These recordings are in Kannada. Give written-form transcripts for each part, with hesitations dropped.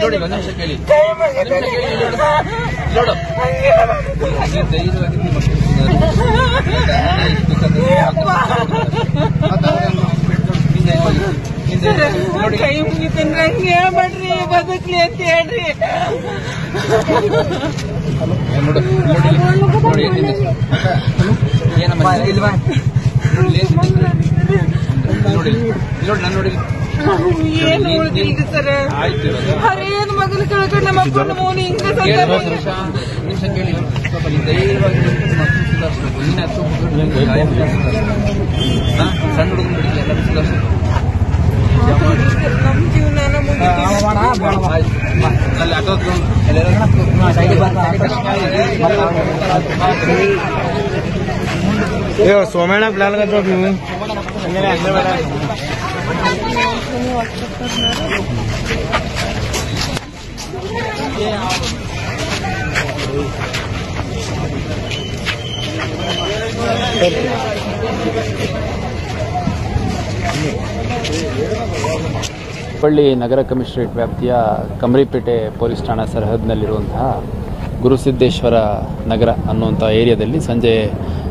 ನೋಡಿ ಒಂದು ನಿಮಿಷ ಕೇಳಿ ನೋಡು ಧೈರ್ಯವಾಗಿ ನೋಡಿ ಕೈ ಮುಗಿತಂದ್ರೆ ಹಂಗೆ ಹೇಳ್ಬೇಡ್ರಿ ಬದುಕ್ಲಿ ಅಂತ ಹೇಳ್ರಿ ನೋಡಿ ನೋಡಿ ಏನಮ್ಮ ಇಲ್ವಾ ನೋಡಿ ನೋಡಿ ನಾನು ನೋಡಿ ಏನು ಉಳಿದಿಲ್ರಿ ಸರ್ ಹರೇನ್ ಮಗನ ಕಳ್ಕೊಂಡು ನಮ್ಮ ಅಪ್ಪನ ಮೌನ ಹಿಂಗ ನಿಮಿಷ ಕೇಳಿ ಧೈರ್ಯವಾಗಿ ಸಣ್ಣ ಹುಡುಗನ ಬಿಡಿ ಎಲ್ಲ ಸುಧಾರಿಸ್ಬೇಕು ನಮ್ ಜೀವನ ಅಲ್ಲಿ ಆಟೋ ಸೋಮಣ್ಣ ಪ್ಲಾನ್ ನೀವು ಹುಬ್ಬಳ್ಳಿ ನಗರ ಕಮಿಷನರೇಟ್ ವ್ಯಾಪ್ತಿಯ ಕಮರಿಪೇಟೆ ಪೊಲೀಸ್ ಠಾಣಾ ಸರಹದ್ದಿನಲ್ಲಿರುವಂತಹ ಗುರುಸಿದ್ದೇಶ್ವರ ನಗರ ಅನ್ನುವಂಥ ಏರಿಯಾದಲ್ಲಿ ಸಂಜೆ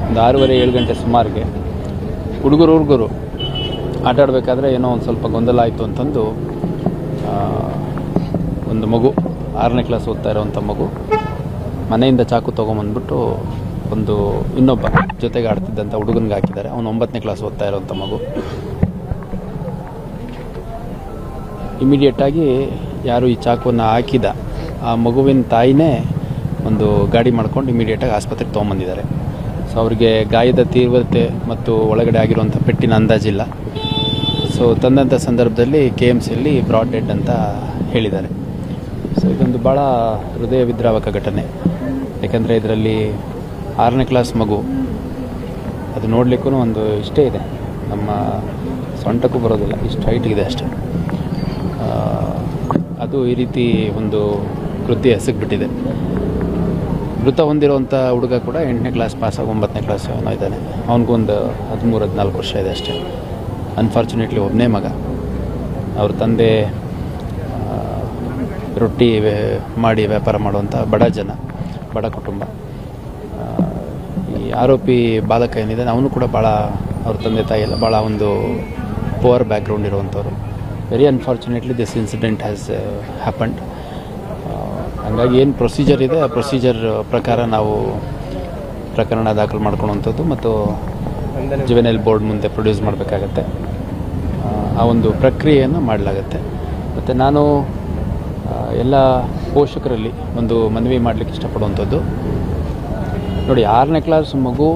ಒಂದು 6:30-7 ಗಂಟೆ ಸುಮಾರಿಗೆ ಹುಡುಗರು ಆಟ ಆಡಬೇಕಾದ್ರೆ ಏನೋ ಒಂದು ಸ್ವಲ್ಪ ಗೊಂದಲ ಆಯಿತು ಅಂತಂದು ಒಂದು ಮಗು 6ನೇ ಕ್ಲಾಸ್ ಓದ್ತಾ ಇರೋವಂಥ ಮಗು ಮನೆಯಿಂದ ಚಾಕು ತೊಗೊಂಬಂದ್ಬಿಟ್ಟು ಒಂದು ಇನ್ನೊಬ್ಬ ಜೊತೆಗೆ ಆಡ್ತಿದ್ದಂಥ ಹುಡುಗನಿಗೆ ಹಾಕಿದ್ದಾರೆ. ಅವನು 9ನೇ ಕ್ಲಾಸ್ ಓದ್ತಾ ಇರೋವಂಥ ಮಗು. ಇಮಿಡಿಯೇಟಾಗಿ ಯಾರು ಈ ಚಾಕುವನ್ನು ಹಾಕಿದ ಆ ಮಗುವಿನ ತಾಯಿನೇ ಒಂದು ಗಾಡಿ ಮಾಡ್ಕೊಂಡು ಇಮಿಡಿಯೇಟಾಗಿ ಆಸ್ಪತ್ರೆಗೆ ತೊಗೊಂಬಂದಿದ್ದಾರೆ. ಸೊ ಅವರಿಗೆ ಗಾಯದ ತೀವ್ರತೆ ಮತ್ತು ಒಳಗಡೆ ಆಗಿರುವಂಥ ಪೆಟ್ಟಿನ ಅಂದಾಜಿಲ್ಲ. ಸೊ ತಂದಂಥ ಸಂದರ್ಭದಲ್ಲಿ KMCಯಲ್ಲಿ ಬ್ರಾಡ್ ಡೆಡ್ ಅಂತ ಹೇಳಿದ್ದಾರೆ. ಸೊ ಇದೊಂದು ಭಾಳ ಹೃದಯ ವಿದ್ರಾವಕ ಘಟನೆ. ಯಾಕಂದರೆ ಇದರಲ್ಲಿ 6ನೇ ಕ್ಲಾಸ್ ಮಗು, ಅದು ನೋಡಲಿಕ್ಕೂ ಒಂದು ಇಷ್ಟೇ ಇದೆ, ನಮ್ಮ ಸೊಂಟಕ್ಕೂ ಬರೋದಿಲ್ಲ, ಇಷ್ಟು ಹೈಟ್ಗಿದೆ ಅಷ್ಟೇ. ಅದು ಈ ರೀತಿ ಒಂದು ಕೃತ್ಯ ಎಸಗಿಬಿಟ್ಟಿದೆ. ಮೃತ ಹೊಂದಿರುವಂಥ ಹುಡುಗ ಕೂಡ 8ನೇ ಕ್ಲಾಸ್ ಪಾಸಾಗಿ 9ನೇ ಕ್ಲಾಸ್ ಏನೋ ಇದ್ದಾನೆ. ಅವನಿಗೊಂದು 13-14 ವರ್ಷ ಇದೆ ಅಷ್ಟೇ. ಅನ್ಫಾರ್ಚುನೇಟ್ಲಿ ಒಬ್ಬನೇ ಮಗ. ಅವ್ರ ತಂದೆ ರೊಟ್ಟಿ ಮಾಡಿ ವ್ಯಾಪಾರ ಮಾಡುವಂಥ ಬಡ ಕುಟುಂಬ. ಈ ಆರೋಪಿ ಬಾಲಕ ಏನಿದೆ ಅವನು ಕೂಡ ಭಾಳ ಅವ್ರ ತಂದೆ ತಾಯಿ ಎಲ್ಲ ಭಾಳ ಒಂದು ಪುವರ್ ಬ್ಯಾಕ್ಗ್ರೌಂಡ್ ಇರುವಂಥವ್ರು. Very unfortunately this incident has happened. ಹಾಗಾಗಿ ಏನು ಪ್ರೊಸೀಜರ್ ಇದೆ ಆ ಪ್ರೊಸೀಜರ್ ಪ್ರಕಾರ ನಾವು ಪ್ರಕರಣ ದಾಖಲು ಮಾಡ್ಕೊಳ್ಳುವಂಥದ್ದು ಮತ್ತು ಜುವೆನೈಲ್ ಬೋರ್ಡ್ ಮುಂದೆ ಪ್ರೊಡ್ಯೂಸ್ ಮಾಡಬೇಕಾಗತ್ತೆ. ಆ ಒಂದು ಪ್ರಕ್ರಿಯೆಯನ್ನು ಮಾಡಲಾಗತ್ತೆ. ಮತ್ತು ನಾನು ಎಲ್ಲ ಪೋಷಕರಲ್ಲಿ ಒಂದು ಮನವಿ ಮಾಡಲಿಕ್ಕೆ ಇಷ್ಟಪಡುವಂಥದ್ದು, ನೋಡಿ 6ನೇ ಕ್ಲಾಸ್ ಮಗು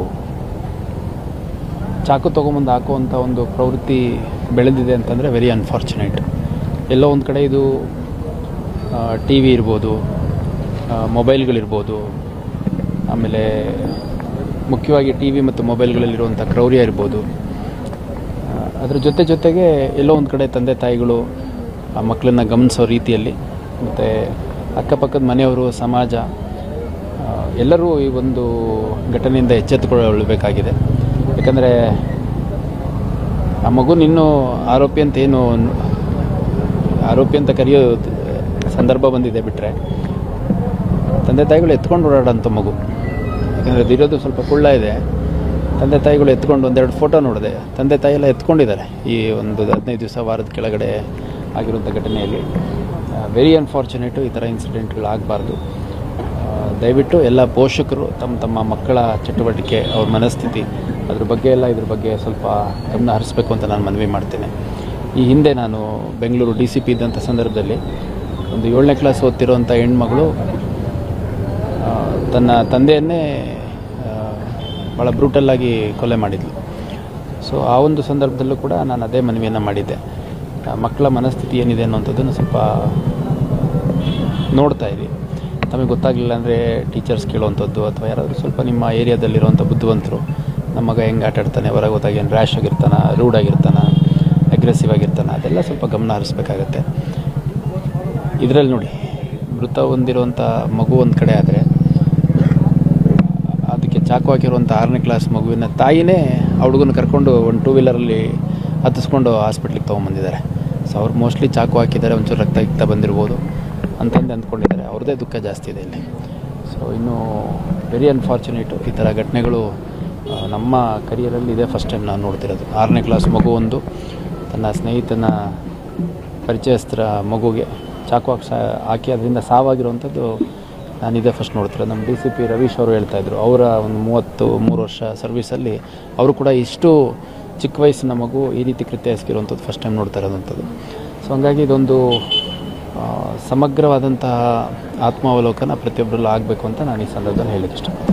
ಚಾಕು ತೊಗೊಂಬಂದು ಹಾಕುವಂಥ ಒಂದು ಪ್ರವೃತ್ತಿ ಬೆಳೆದಿದೆ ಅಂತಂದರೆ ವೆರಿ ಅನ್ಫಾರ್ಚುನೇಟ್. ಎಲ್ಲೋ ಒಂದು ಕಡೆ ಇದು TV ಇರ್ಬೋದು, ಮೊಬೈಲ್ಗಳಿರ್ಬೋದು, ಆಮೇಲೆ ಮುಖ್ಯವಾಗಿ TV ಮತ್ತು ಮೊಬೈಲ್ಗಳಲ್ಲಿರುವಂಥ ಕ್ರೌರ್ಯ ಇರ್ಬೋದು. ಅದರ ಜೊತೆಗೆ ಎಲ್ಲೋ ಒಂದು ಕಡೆ ತಂದೆ ತಾಯಿಗಳು ಆ ಮಕ್ಕಳನ್ನು ಗಮನಿಸೋ ರೀತಿಯಲ್ಲಿ ಮತ್ತು ಅಕ್ಕಪಕ್ಕದ ಮನೆಯವರು, ಸಮಾಜ ಎಲ್ಲರೂ ಈ ಒಂದು ಘಟನೆಯಿಂದ ಎಚ್ಚೆತ್ತುಕೊಳ್ಳಬೇಕಾಗಿದೆ. ಯಾಕಂದರೆ ಆ ಮಗುನಿನ್ನೂ ಆರೋಪಿ ಅಂತ ಕರೆಯೋ ಸಂದರ್ಭ ಬಂದಿದೆ. ಬಿಟ್ಟರೆ ತಂದೆ ತಾಯಿಗಳು ಎತ್ಕೊಂಡು ಓಡಾಡೋಂಥ ಮಗು. ಯಾಕಂದರೆ ಅದಿರೋದು ಸ್ವಲ್ಪ ಕುಳ್ಳ ಇದೆ. ತಂದೆ ತಾಯಿಗಳು ಎತ್ಕೊಂಡು ಒಂದೆರಡು ಫೋಟೋ ನೋಡಿದೆ. ತಂದೆ ತಾಯಿ ಎಲ್ಲ ಎತ್ಕೊಂಡಿದ್ದಾರೆ ಈ ಒಂದು 15 ದಿವಸ ವಾರದ ಕೆಳಗಡೆ ಆಗಿರುವಂಥ ಘಟನೆಯಲ್ಲಿ. ವೆರಿ ಅನ್ಫಾರ್ಚುನೇಟು. ಈ ಥರ ಇನ್ಸಿಡೆಂಟ್ಗಳಾಗಬಾರ್ದು. ದಯವಿಟ್ಟು ಎಲ್ಲ ಪೋಷಕರು ತಮ್ಮ ಮಕ್ಕಳ ಚಟುವಟಿಕೆ, ಅವ್ರ ಮನಸ್ಥಿತಿ, ಇದ್ರ ಬಗ್ಗೆ ಸ್ವಲ್ಪ ಗಮನ ಹರಿಸಬೇಕು ಅಂತ ನಾನು ಮನವಿ ಮಾಡ್ತೇನೆ. ಈ ಹಿಂದೆ ನಾನು ಬೆಂಗಳೂರು DCP ಇದ್ದಂಥ ಸಂದರ್ಭದಲ್ಲಿ ಒಂದು 7ನೇ ಕ್ಲಾಸ್ ಓದ್ತಿರೋಂಥ ಹೆಣ್ಮಗಳು ತನ್ನ ತಂದೆಯನ್ನೇ ಭಾಳ ಬ್ರೂಟಲ್ಲಾಗಿ ಕೊಲೆ ಮಾಡಿದ್ಲು. ಸೊ ಆ ಒಂದು ಸಂದರ್ಭದಲ್ಲೂ ಕೂಡ ನಾನು ಅದೇ ಮನವಿಯನ್ನು ಮಾಡಿದ್ದೆ. ಮಕ್ಕಳ ಮನಸ್ಥಿತಿ ಏನಿದೆ ಅನ್ನೋಂಥದ್ದನ್ನು ಸ್ವಲ್ಪ ನೋಡ್ತಾ ಇರಿ. ತಮಗೆ ಗೊತ್ತಾಗಲಿಲ್ಲ ಅಂದರೆ ಟೀಚರ್ಸ್ ಕೇಳುವಂಥದ್ದು, ಅಥವಾ ಯಾರಾದರೂ ಸ್ವಲ್ಪ ನಿಮ್ಮ ಏರಿಯಾದಲ್ಲಿರುವಂಥ ಬುದ್ಧಿವಂತರು, ನಮ್ಮ ಮಗ ಹೆಂಗೆ ಆಟ ಆಡ್ತಾನೆ, ಹೊರಗೆ ಹೋದಾಗ ಏನು ರ್ಯಾಶ್ ಆಗಿರ್ತಾನೆ, ರೂಡ್ ಆಗಿರ್ತಾನೆ, ಅಗ್ರೆಸಿವ್ ಆಗಿರ್ತಾನೆ, ಅದೆಲ್ಲ ಸ್ವಲ್ಪ ಗಮನ ಹರಿಸ್ಬೇಕಾಗತ್ತೆ. ಇದರಲ್ಲಿ ನೋಡಿ, ಮೃತ ಹೊಂದಿರುವಂಥ ಮಗು ಒಂದು ಕಡೆ ಆದರೆ, ಅದಕ್ಕೆ ಚಾಕು ಹಾಕಿರುವಂಥ 6ನೇ ಕ್ಲಾಸ್ ಮಗುವಿನ ತಾಯಿನೇ ಆ ಹುಡುಗನ ಕರ್ಕೊಂಡು ಒಂದು 2 ವೀಲರಲ್ಲಿ ಹತ್ತಿಸ್ಕೊಂಡು ಹಾಸ್ಪಿಟ್ಲಿಗೆ ತೊಗೊಂಬಂದಿದ್ದಾರೆ. ಸೊ ಅವ್ರು ಮೋಸ್ಟ್ಲಿ ಚಾಕು ಹಾಕಿದ್ದಾರೆ, ಒಂಚೂರು ರಕ್ತ ಬಂದಿರ್ಬೋದು. ಅಂತಂದು ಅಂದ್ಕೊಂಡಿದ್ದಾರೆ. ಅವ್ರದ್ದೇ ದುಃಖ ಜಾಸ್ತಿ ಇದೆ ಇಲ್ಲಿ. ಸೊ ಇನ್ನು ವೆರಿ ಅನ್ಫಾರ್ಚುನೇಟು ಈ ಥರ ಘಟನೆಗಳು ನಮ್ಮ ಕರಿಯರಲ್ಲಿ ಇದೇ ಫಸ್ಟ್ ಟೈಮ್ ನಾನು ನೋಡ್ತಿರೋದು. 6ನೇ ಕ್ಲಾಸ್ ಮಗು ಒಂದು ತನ್ನ ಸ್ನೇಹಿತನ ಪರಿಚಯಸ್ಥರ ಮಗುಗೆ ಚಾಕು ಹಾಕಿ ಅದರಿಂದ ಸಾವಾಗಿರುವಂಥದ್ದು ನಾನು ಇದೇ ಫಸ್ಟ್ ನೋಡ್ತಿರೋದು. ನಮ್ಮ DCP ರವೀಶ್ ಅವರು ಹೇಳ್ತಾಯಿದ್ರು, ಅವರ ಒಂದು 33 ವರ್ಷ ಸರ್ವೀಸಲ್ಲಿ ಅವರು ಕೂಡ ಇಷ್ಟು ಚಿಕ್ಕ ವಯಸ್ಸಿನ ಮಗು ಈ ರೀತಿ ಕೃತ್ಯ ಎಸಗಿರುವಂಥದ್ದು ಫಸ್ಟ್ ಟೈಮ್ ನೋಡ್ತಾ ಇರೋದಂಥದ್ದು. ಸೊ ಹಂಗಾಗಿ ಇದೊಂದು ಸಮಗ್ರವಾದಂತಹ ಆತ್ಮಾವಲೋಕನ ಪ್ರತಿಯೊಬ್ಬರಲ್ಲೂ ಆಗಬೇಕು ಅಂತ ನಾನು ಈ ಸಂದರ್ಭದಲ್ಲಿ ಹೇಳಲಿಕ್ಕೆ ಇಷ್ಟಪಡ್ತೀನಿ.